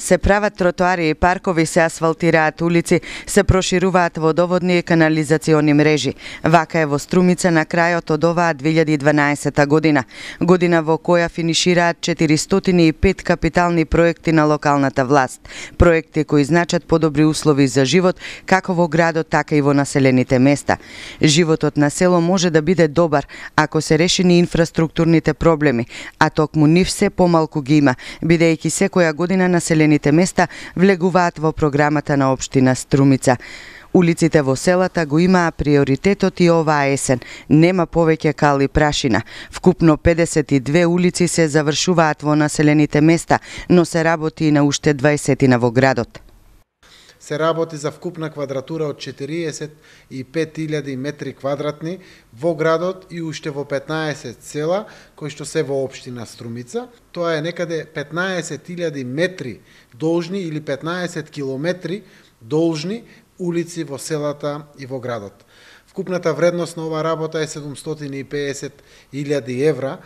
Се прават тротоари и паркови, се асфалтираат улици, се прошируваат водоводни и канализациони мрежи. Вака е во Струмица на крајот од оваа 2012 година. Година во која финишираат 405 капитални проекти на локалната власт. Проекти кои значат подобри услови за живот, како во градот, така и во населените места. Животот на село може да биде добар ако се решени инфраструктурните проблеми, а токму нив се помалку ги има, бидејќи секоја година населените места влегуваат во програмата на општина Струмица. Улиците во селата го имаа приоритетот и оваа есен. Нема повеќе кал и прашина. Вкупно 52 улици се завршуваат во населените места, но се работи и на уште 20 во градот. Се работи за вкупна квадратура од 45.000 метри квадратни во градот и уште во 15 села, кои што се во општина Струмица. Тоа е некаде 15.000 метри должни или 15 километри должни улици во селата и во градот. Вкупната вредност на оваа работа е 750.000 евра,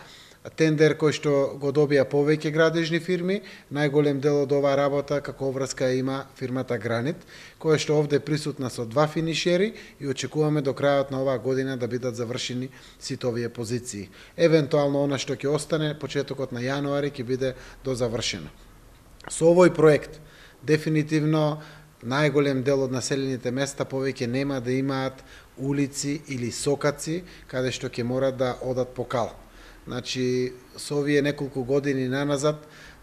тендер кој што го добија повеќе градежни фирми. Најголем дел од оваа работа како обврска има фирмата Гранит, која што овде присутна со 2 финишери и очекуваме до крајот на оваа година да бидат завршени сите овие позиции. Евентуално она што ќе остане почетокот на јануари ќе биде дозавршено. Со овој проект дефинитивно најголем дел од населените места повеќе нема да имаат улици или сокаци каде што ќе морат да одат по кал. Значи, со овие неколку години наназад,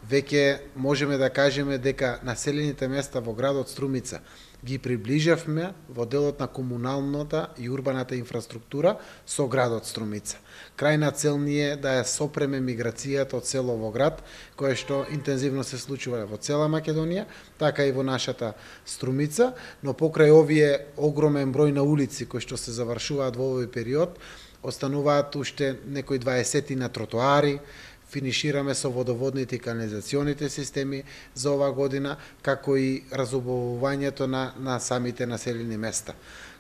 веќе можеме да кажеме дека населените места во градот Струмица ги приближавме во делот на комуналната и урбаната инфраструктура со градот Струмица. Крајна цел ни е да ја сопреме миграцијата од село во град, кое што интензивно се случува во цела Македонија, така и во нашата Струмица, но покрај овие огромен број на улици кои што се завршуваат во овој период, остануваат уште некои 20 на тротоари, финишираме со водоводните и канализационите системи за оваа година, како и разубавувањето на самите населени места.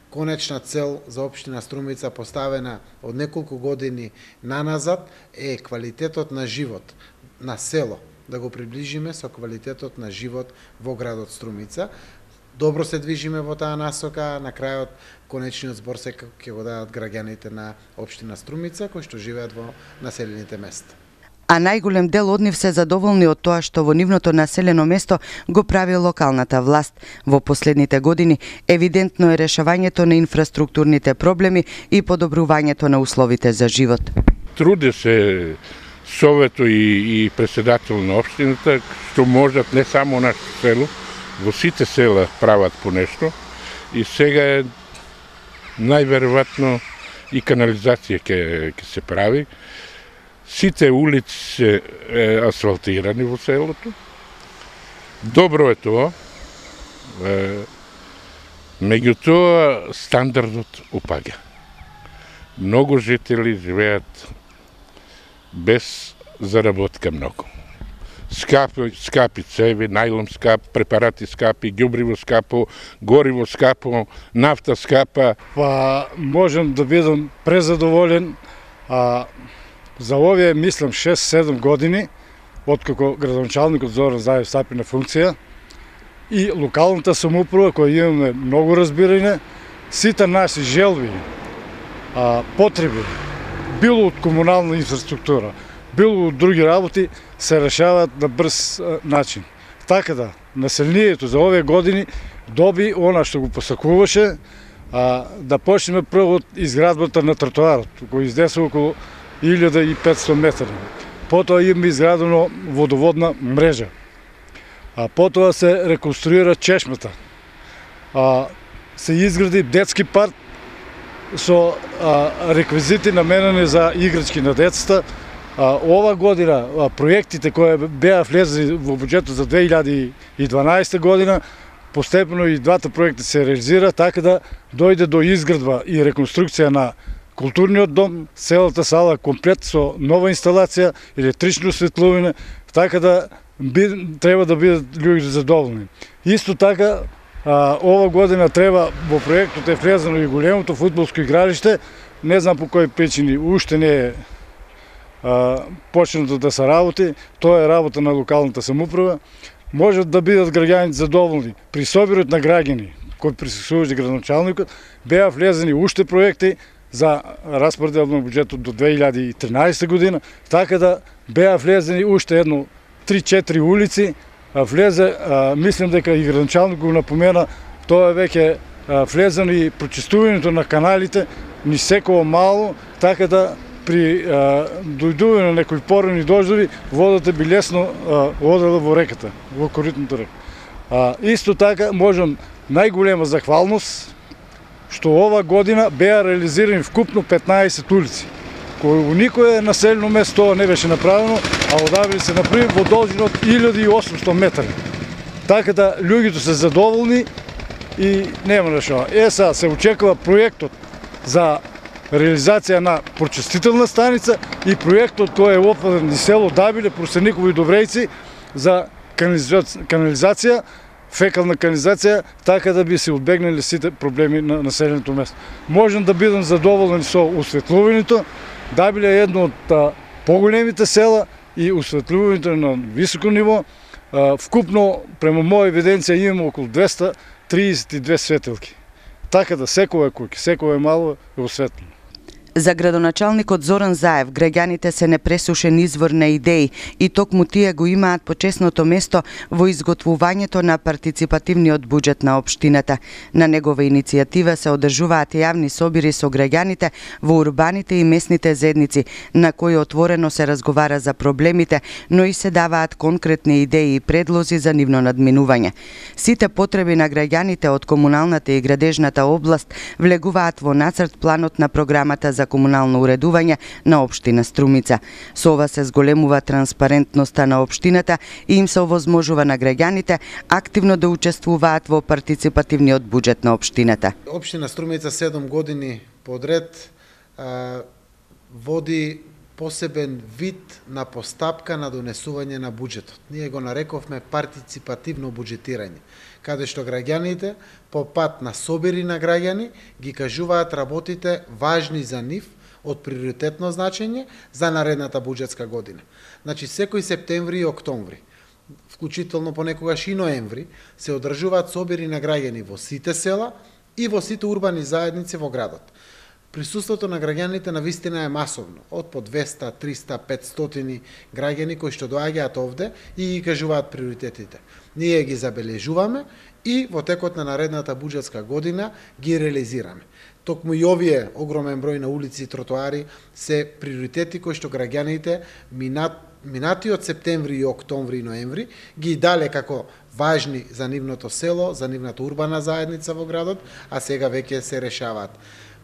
Конечна цел за општина Струмица поставена од неколку години наназад е квалитетот на живот на село, да го приближиме со квалитетот на живот во градот Струмица. Добро се движиме во таа насока, на крајот конечниот збор секако ќе го дадат граѓаните на општина Струмица кои што живеат во населените места. А најголем дел од нив се задоволни од тоа што во нивното населено место го прави локалната власт. Во последните години евидентно е решавањето на инфраструктурните проблеми и подобрувањето на условите за живот. Труди се Совето и председател на општината, што можат не само нашето село, во сите села прават по нешто и сега е најверојатно и канализација ќе се прави. Сите улици се асфалтирани во селото. Добро е тоа. Меѓутоа стандардот опаѓа. Многу жители живеат без заработка многу. Скапи цеви, најлом скап, препарати скапи, ѓубриво скапо, гориво скапо, нафта скапа. Па можам да бидам презадоволен. За овие, мислам, 6-7 години, откако градоначалникот Зоран Заев стапи на функција, и локалната самоуправа, која имаме многу разбирање, сите наши желби, потреби, било од комунална инфраструктура, било од други работи, се решаваат на брз начин. Така да, населението за овие години доби она што го посакуваше, да почнеме прво од изградбата на тротоарот, кој изнесува околу 1500 метри. Потоа има изградено водоводна мрежа. Потоа се реконструира чешмата. Се изгради детски парк со реквизити наменени за играчки на децата. Ова година проектите кои беа влезли во буџетот за 2012 година, постепено и двата проекта се реализира, така да дојде до изградба и реконструкција на културниот дом, целата сала комплет со нова инсталација, електрично осветлување, така да треба да бидат луѓе задоволни. Исто така, ова година треба во проектот е влезено и големото фудбалско игралиште, не знам по кои причини уште не е почнато да се работи, тоа е работа на локалната самоуправа. можат да бидат граѓаните задоволни. При собирот на граѓани кои присуствуваше градоначалникот, беа влезени уште проекти за распредел на буџетот до 2013 година, така да беа влезени уште едно 3-4 улици, мислам дека и градоначалник го напомена, тоа е веќе влезено и прочистувањето на каналите, ни секој мало, така да при дојдување на некои порани дождови, водата би лесно одела во реката, во коритната река. Исто така можам најголема захвалност што ова година беа реализирани вкупно 15 улици, кои во никое населено место тоа не беше направено, а одавили се направи во должина од 1800 метри. Така да луѓето се задоволни и нема нешто. Сега се очекува проектот за реализација на прочистителна станица и проектот кој е опфатен низ село Дабиле, Просениково и Добрејци за канализација, фекална канализација, така да би се одбегнали сите проблеми на населеното место. Можам да бидам задоволен со осветлувањето. Дабиле е едно од поголемите села и осветлувањето на високо ниво. Вкупно, према моја евиденција, имаме околу 232 светелки. Така да секој е куќа, секој е мало е осветлено. За градоначалникот Зоран Заев, граѓаните се непресушен извор на идеи и токму тие го имаат почесното место во изготвувањето на партиципативниот буџет на општината. На негова иницијатива се одржуваат јавни собири со граѓаните во урбаните и местните заедници, на кои отворено се разговара за проблемите, но и се даваат конкретни идеи и предлози за нивно надминување. Сите потреби на граѓаните од комуналната и градежната област влегуваат во нацрт планот на програмата за комунално уредување на општина Струмица. Со ова се зголемува транспарентноста на општината и им се овозможува на граѓаните активно да учествуваат во партиципативниот буџет на општината. Општина Струмица 7 години подред води посебен вид на постапка на донесување на буџетот. Ние го нарековме партиципативно буџетирање, каде што граѓаните по пат на собири на граѓани ги кажуваат работите важни за нив од приоритетно значење за наредната буџетска година. Значи секој септември и октомври, вклучително понекогаш и ноември, се одржуваат собири на граѓани во сите села и во сите урбани заедници во градот. Присуството на граѓаните навистина е масовно, од по 200, 300, 500 граѓани кои што доаѓаат овде и ги кажуваат приоритетите. Ние ги забележуваме и во текот на наредната буџетска година ги реализираме. Токму и овие огромен број на улици и тротоари се приоритети кои што граѓаните минатиот септември и октомври и ноември ги дале како важни за нивното село, за нивната урбана заедница во градот, а сега веќе се решаваат.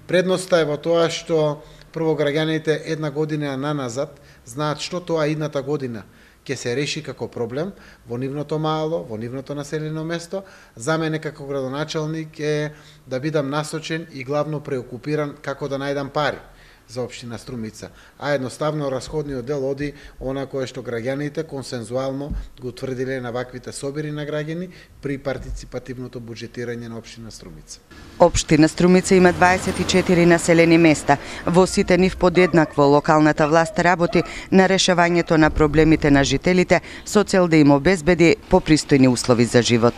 Предноста е во тоа што прво граѓаните една година наназад знаат што тоа идната година ќе се реши како проблем во нивното мало, во нивното населено место. За мене како градоначалник е да бидам насочен и главно преокупиран како да најдам пари за општина Струмица, а едноставно расходниот дел оди она кое што граѓаните консензуално го утврдиле на ваквите собири на граѓани при партиципативното буџетирање на општина Струмица. Општина Струмица има 24 населени места. Во сите нив подеднакво локалната власт работи на решавањето на проблемите на жителите со цел да им обезбеди попристојни услови за живот.